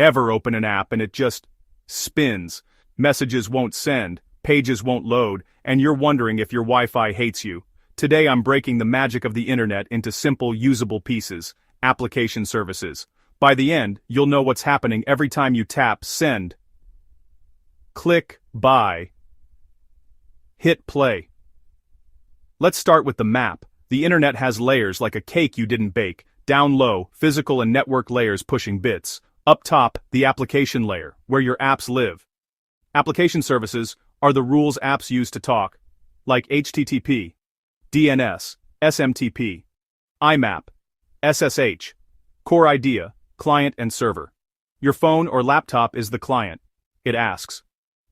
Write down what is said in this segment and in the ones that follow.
Ever open an app and it just spins? Messages won't send, pages won't load, and you're wondering if your Wi-Fi hates you. Today I'm breaking the magic of the internet into simple, usable pieces, application services. By the end, you'll know what's happening every time you tap send, click buy, hit play. Let's start with the map. The internet has layers like a cake you didn't bake. Down low, physical and network layers pushing bits. Up top, the application layer, where your apps live. Application services are the rules apps use to talk, like HTTP, DNS, SMTP, IMAP, SSH, Core IDEA, client and server. Your phone or laptop is the client. It asks.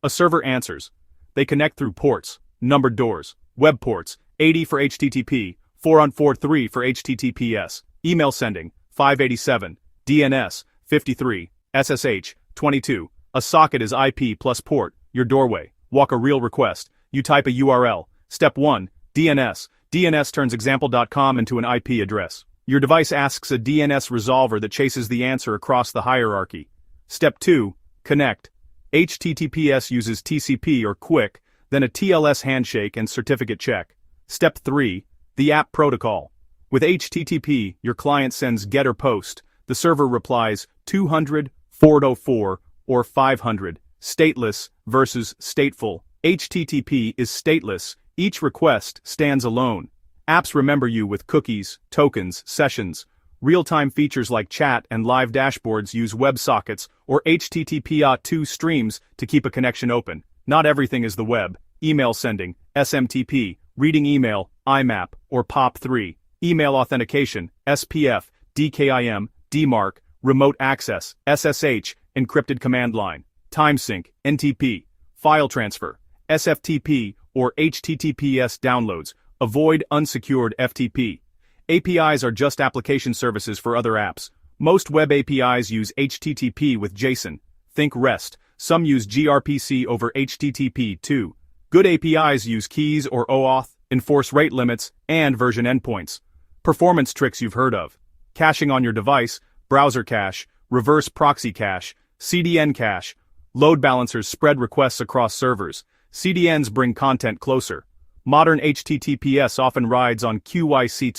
A server answers. They connect through ports, numbered doors, web ports, 80 for HTTP, 443 for HTTPS, email sending, 587, DNS, 53, SSH, 22. A socket is IP plus port, your doorway. Walk a real request. You type a URL. Step 1, DNS. DNS turns example.com into an IP address. Your device asks a DNS resolver that chases the answer across the hierarchy. Step 2, connect. HTTPS uses TCP or QUIC, then a TLS handshake and certificate check. Step 3, the app protocol. With HTTP, your client sends GET or POST. The server replies 200, 404, or 500. Stateless versus stateful. HTTP is stateless. Each request stands alone. Apps remember you with cookies, tokens, sessions. Real-time features like chat and live dashboards use WebSockets or HTTP2 streams to keep a connection open. Not everything is the web. Email sending, SMTP, reading email, IMAP, or POP3. Email authentication, SPF, DKIM, DMARC, remote access, SSH, encrypted command line. Time sync, NTP. File transfer, SFTP, or HTTPS downloads. Avoid unsecured FTP. APIs are just application services for other apps. Most web APIs use HTTP with JSON. Think REST. Some use gRPC over HTTP too. Good APIs use keys or OAuth, enforce rate limits, and version endpoints. Performance tricks you've heard of. Caching on your device, browser cache, reverse proxy cache, CDN cache. Load balancers spread requests across servers. CDNs bring content closer. Modern HTTPS often rides on QIC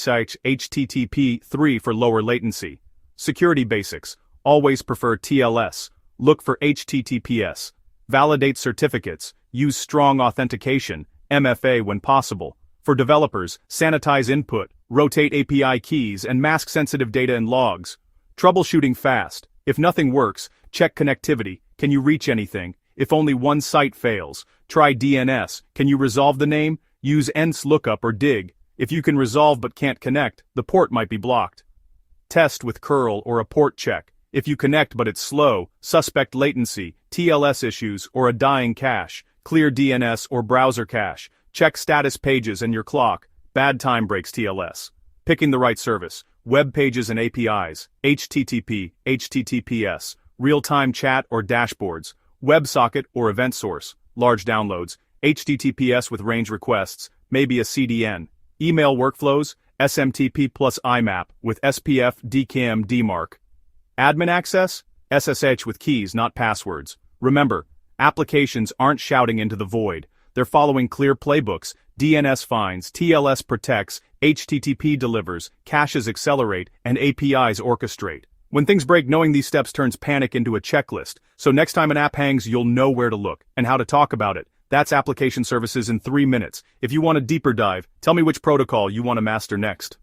HTTP 3 for lower latency. Security basics. Always prefer TLS. Look for HTTPS. Validate certificates. Use strong authentication, MFA when possible. For developers, sanitize input, rotate API keys, and mask sensitive data in logs. Troubleshooting fast. If nothing works, check connectivity. Can you reach anything? If only one site fails, try DNS. Can you resolve the name? Use ENS lookup or dig. If you can resolve but can't connect, the port might be blocked. Test with curl or a port check. If you connect but it's slow, suspect latency, TLS issues, or a dying cache. Clear DNS or browser cache. Check status pages and your clock. Bad time breaks TLS. Picking the right service. Web pages and APIs. HTTP, HTTPS. Real-time chat or dashboards. WebSocket or event source. Large downloads. HTTPS with range requests. Maybe a CDN. Email workflows. SMTP plus IMAP with SPF, DKIM, DMARC. Admin access. SSH with keys, not passwords. Remember, applications aren't shouting into the void. They're following clear playbooks. DNS finds, TLS protects, HTTP delivers, caches accelerate, and APIs orchestrate. When things break, knowing these steps turns panic into a checklist. So next time an app hangs, you'll know where to look and how to talk about it. That's application services in 3 minutes. If you want a deeper dive, tell me which protocol you want to master next.